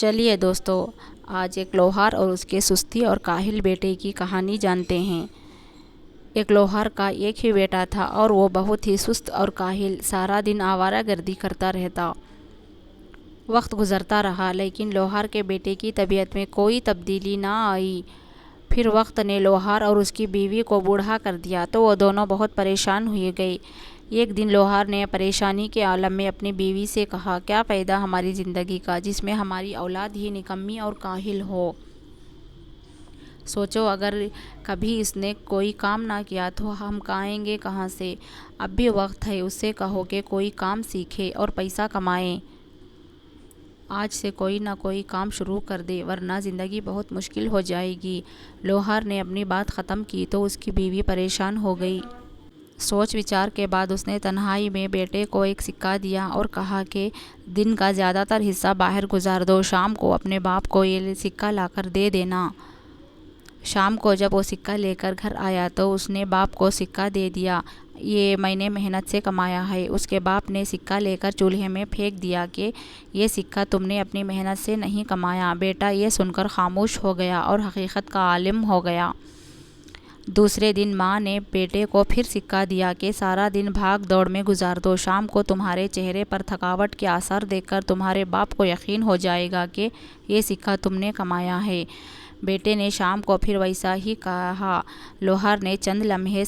چلیے دوستو، آج ایک لوہار اور اس کے سستی اور کاہل بیٹے کی کہانی جانتے ہیں۔ ایک لوہار کا ایک ہی بیٹا تھا اور وہ بہت ہی سست اور کاہل، سارا دن آوارہ گردی کرتا رہتا۔ وقت گزرتا رہا لیکن لوہار کے بیٹے کی طبیعت میں کوئی تبدیلی نہ آئی۔ پھر وقت نے لوہار اور اس کی بیوی کو بوڑھا کر دیا تو وہ دونوں بہت پریشان ہوئے گئے۔ ایک دن لوہار نے پریشانی کے عالم میں اپنی بیوی سے کہا، کیا فائدہ ہماری زندگی کا جس میں ہماری اولاد ہی نکمی اور کاہل ہو؟ سوچو، اگر کبھی اس نے کوئی کام نہ کیا تو ہم کھائیں گے کہاں سے؟ اب بھی وقت ہے، اس سے کہو کہ کوئی کام سیکھے اور پیسہ کمائے۔ آج سے کوئی نہ کوئی کام شروع کر دے ورنہ زندگی بہت مشکل ہو جائے گی۔ لوہار نے اپنی بات ختم کی تو اس کی بیوی پریشان ہو گئی۔ سوچ وچار کے بعد اس نے تنہائی میں بیٹے کو ایک سکہ دیا اور کہا کہ دن کا زیادہ تر حصہ باہر گزار دو، شام کو اپنے باپ کو یہ سکہ لا کر دے دینا۔ شام کو جب وہ سکہ لے کر گھر آیا تو اس نے باپ کو سکہ دے دیا، یہ میں نے محنت سے کمایا ہے۔ اس کے باپ نے سکہ لے کر چولہے میں پھینک دیا کہ یہ سکہ تم نے اپنی محنت سے نہیں کمایا۔ بیٹا یہ سن کر خاموش ہو گیا اور حقیقت کا عالم ہو گیا۔ دوسرے دن ماں نے بیٹے کو پھر سکہ دیا کہ سارا دن بھاگ دوڑ میں گزار دو، شام کو تمہارے چہرے پر تھکاوٹ کے آثار دیکھ کر تمہارے باپ کو یقین ہو جائے گا کہ یہ سکہ تم نے کمایا ہے۔ بیٹے نے شام کو پھر ویسا ہی کہا۔ لوہار نے چند لمحے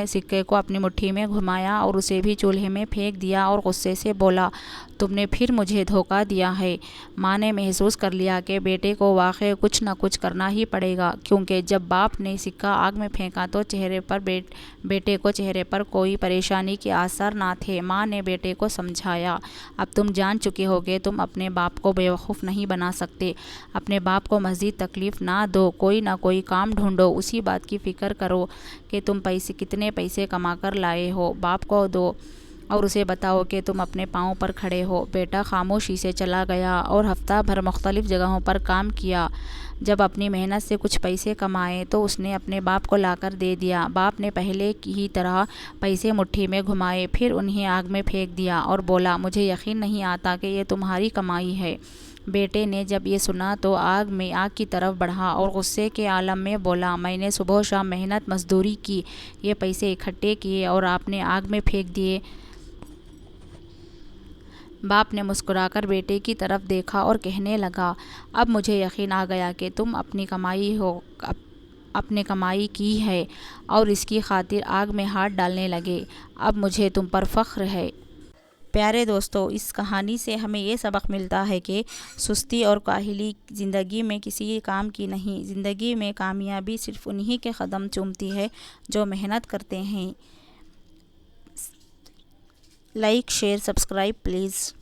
سکے کو اپنی مٹھی میں گھمایا اور اسے بھی چولہے میں پھینک دیا اور غصے سے بولا، تم نے پھر مجھے دھوکہ دیا ہے۔ ماں نے محسوس کر لیا کہ بیٹے کو واقعی کچھ نہ کچھ کرنا ہی پڑے گا، کیونکہ جب باپ نے سکہ آگ میں پھینکا تو بیٹے کو چہرے پر کوئی پریشانی کے آثار نہ تھے۔ ماں نے بیٹے کو سمجھایا، اب تم جان چکے ہو کہ تم اپنے باپ کو بیوقوف نہیں بنا سکتے۔ اپنے باپ کو مزید تکلیف نہ دو، کوئی نہ کوئی کام ڈھونڈو، اسی بات کی فکر کرو کہ تم کتنے پیسے کما کر لائے ہو، باپ کو دو اور اسے بتاؤ کہ تم اپنے پاؤں پر کھڑے ہو۔ بیٹا خاموشی سے چلا گیا اور ہفتہ بھر مختلف جگہوں پر کام کیا۔ جب اپنی محنت سے کچھ پیسے کمائے تو اس نے اپنے باپ کو لا کر دے دیا۔ باپ نے پہلے کی طرح پیسے مٹھی میں گھمائے، پھر انہیں آگ میں پھینک دیا اور بولا، مجھے یقین نہیں آتا کہ یہ تمہاری کمائی ہے۔ بیٹے نے جب یہ سنا تو آگ کی طرف بڑھا اور غصے کے عالم میں بولا، میں نے صبح و شام محنت مزدوری کی، یہ پیسے اکٹھے کیے اور آپ نے آگ میں پھینک دیے۔ باپ نے مسکرا کر بیٹے کی طرف دیکھا اور کہنے لگا، اب مجھے یقین آ گیا کہ تم اپنی کمائی کی ہے اور اس کی خاطر آگ میں ہاتھ ڈالنے لگے۔ اب مجھے تم پر فخر ہے۔ پیارے دوستو، اس کہانی سے ہمیں یہ سبق ملتا ہے کہ سستی اور کاہلی زندگی میں کسی کام کی نہیں۔ زندگی میں کامیابی صرف انہی کے قدم چومتی ہے جو محنت کرتے ہیں۔ Like, share, subscribe please.